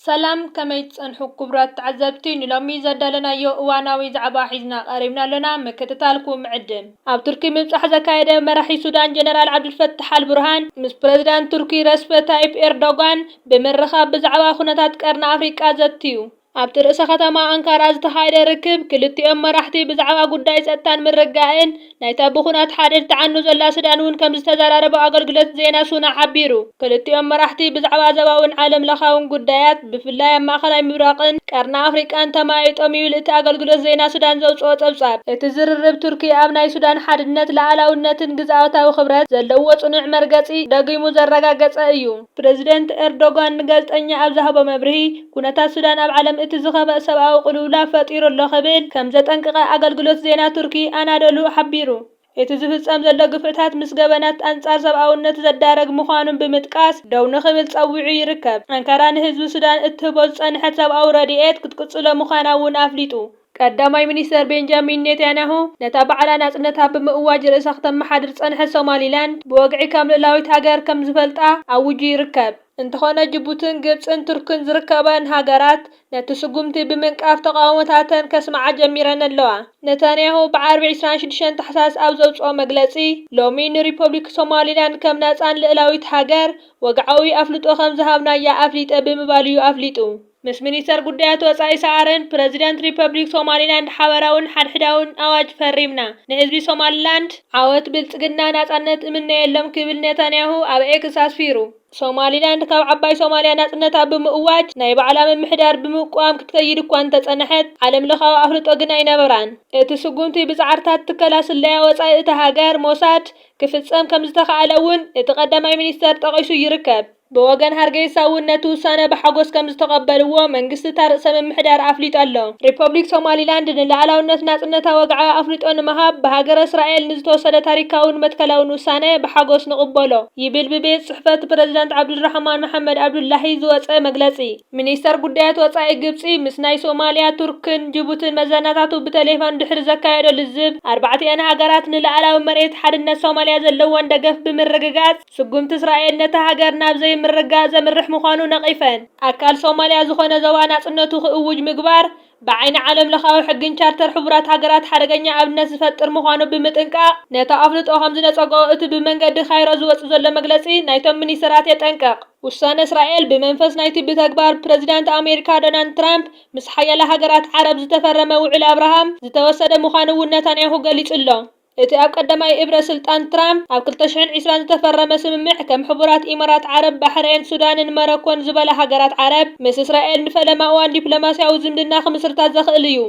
ሰላም ከመይ ጸንሑ ክቡራት ተዓዘብቲ ንሎሚ ዘዳለናዮ እዋናዊ ዛዕባ ሒዝና ቀሪብና ኣለና ምክትታልኩም ዕድም ኣብ ቱርኪ ምብጻሕ ዘካየደ መራሒ ሱዳን ጀነራል ዓብዱልፈታሕ አልቡርሃን ምስ ፕሬዝዳንት ቱርኪ ረሲፕ ታይፕ ኤርዶጋን ብምርኻብ ብዛዕባ ኩነታት ቀርኒ ኣፍሪቃ ዘትዩ ኣብቲ ርእሰ ከተማ አንካራ ዝተኻየደ ርክብ ክልቲኦም መራሕቲ ብዛዕባ ጉዳይ ጸጥታን ምርግጋእን ናይታ ብኹናት ሓደድ ተዓኑ ዘላ ሱዳን እውን ከም ዝተዘራረበ ኣገልግሎት ዜና ሱና ሓቢሩ ክልቲኦም መራሕቲ ብዛዕባ ዞባውን ዓለም ለኻውን ጉዳያት ብፍላይ ኣብ ማእኸላይ ምብራቕን ቀርኒ ኣፍሪቃን ተማይጦም ይብል እቲ ኣገልግሎት ዜና ሱዳን ዘውፅኦ ጸብጻብ እቲ ዝርርብ ቱርኪ ኣብ ናይ ሱዳን ሓድነት ሉዓላውነትን ግዝኣታዊ ክብረት ዘለዎ ጽኑዕ መርገጺ ደጊሙ ዘረጋገጸ እዩ ፕሬዝደንት ኤርዶጋን ንጋዜጠኛ ኣብ ዝሃቦ መብርሂ ኩነታት ሱዳን ኣብ ዓለም እቲ ዝኸበ ሰብኣዊ ቅልውላው ፈጢሩ ኣሎ ኽብል ከም ዘጠንቀቐ ኣገልግሎት ዜና ቱርኪ ኣናዶሉ ሓቢሩ እቲ ዝፍጸም ዘሎ ግፍዕታት ምስ ገበናት አንጻር ሰብኣውነት ዘዳረግ ምዃኑን ብምጥቃስ ደው ንኽብል ጸዊዑ ይርከብ አንካራ ንህዝቢ ሱዳን እትህቦ ዝጸንሐት ሰብኣዊ ረድኤት ክትቅጽሎ ምዃና እውን ኣፍሊጡ ቀዳማይ ሚኒስተር ቤንጃሚን ኔታንያሁ ነታ በዓላ ናጽነታ ብምእዋጅ ርእሳ ከተመሓድር ጸንሐት ሶማሊላንድ ብወግዒ ከም ልዕላዊት ሃገር ከም ዝፈልጣ ኣውጁ ይርከብ እንተኾነ ጅቡትን ግብፅን ቱርክን ዝርከበን ሃገራት ነቲ ስጉምቲ ብምንቃፍ ተቃውሞታተን ከስማዓ ጀሚረን ኣለዋ ኔታንያሁ ብዓርቢ 26 ታሕሳስ ኣብ ዘውፅኦ መግለጺ ሎሚ ንሪፐብሊክ ሶማሊላንድ ከም ነጻን ልዕላዊት ሃገር ወግዓዊ ኣፍልጦ ከም ዝሃብናያ ኣፍሊጠ ብምባል እዩ ኣፍሊጡ ምስ ሚኒስተር ጉዳያት ወጻኢ ሰዓርን ፕሬዝዳንት ሪፐብሊክ ሶማሊላንድ ሓበራውን ሓድሕዳውን ኣዋጅ ፈሪምና ንህዝቢ ሶማሊላንድ ዓወት ብልጽግና ናጻነት እምነየሎም ክብል ኔታንያሁ ኣብ ኤክስ ኣስፊሩ ሶማሊላንድ ካብ ዓባይ ሶማልያ ናጽነታ ብምእዋጅ ናይ ባዕላ ምምሕዳር ብምቋም ክትከይድ እኳ እንተጸንሐት ዓለም ለኻዊ ኣፍልጦ ግን ኣይነበራን እቲ ስጉምቲ ብጻዕርታት ትከላ ስለያ ወጻኢ እቲ ሃገር ሞሳድ ክፍጸም ከም ዝተኻኣለ እውን እቲ ቀዳማይ ሚኒስተር ጠቒሱ ይርከብ ብወገን ሃርገይሳ እውን ነቲ ውሳነ ብሓጎስ ከም ዝተቐበልዎ መንግስቲ ታርእሰ ምምሕዳር ኣፍሊጡ ኣሎ ሪፐብሊክ ሶማሊላንድ ንላዕላውነት ናጽነታ ወግዓዊ ኣፍሊጦ ንምሃብ ብሃገረ እስራኤል ንዝተወሰደ ታሪካውን መትከላውን ውሳነ ብሓጎስ ንቕበሎ ይብል ብቤት ጽሕፈት ፕሬዝዳንት ዓብዱልረሕማን መሐመድ ዓብዱላሂ ዝወፀ መግለጺ ሚኒስተር ጉዳያት ወጻኢ ግብፂ ምስ ናይ ሶማልያ ቱርክን ጅቡትን መዘናታቱ ብቴሌፎን ድሕሪ ዘካየዶ ልዝብ ኣርባዕቲአን ሃገራት ንላዕላዊ መሬት ሓድነት ሶማልያ ዘለዎን ደገፍ ብምርግጋጽ ስጉምቲ እስራኤል ነታ ሃገር ናብ ዘይምርጋጽ ዘምርሕ ምዃኑ ነቒፈን ኣካል ሶማልያ ዝኾነ ዞባ ናጽነቱ ክእውጅ ምግባር ብዓይኒ ዓለም ለኻዊ ሕግን ቻርተር ሕቡራት ሃገራት ሓደገኛ ኣብነት ዝፈጥር ምዃኑ ብምጥንቃቕ ነታ ኣፍልጦ ከም ዝነጸግኦ እቲ ብመንገዲ ካይሮ ዝወጽእ ዘሎ መግለጺ ናይቶም ሚኒስተራት የጠንቀቕ ውሳነ እስራኤል ብመንፈስ ናይቲ ብተግባር ፕሬዝዳንት ኣሜሪካ ዶናልድ ትራምፕ ምስ ሓያላ ሃገራት ዓረብ ዝተፈረመ ውዕል አብርሃም ዝተወሰደ ምዃኑ እውን ኔታንያሁ ገሊጹ ኣሎ እቲ ኣብ ቀዳማይ እብረ ስልጣን ትራምፕ ኣብ 2020 ዝተፈረመ ስምምዕ ከም ሕቡራት ኢማራት ዓረብ ባሕሬን ሱዳንን መሮኮን ዝበላ ሃገራት ዓረብ ምስ እስራኤል ንፈለማ እዋን ዲፕሎማስያዊ ዝምድና ክምስርታት ዘኽእል እዩ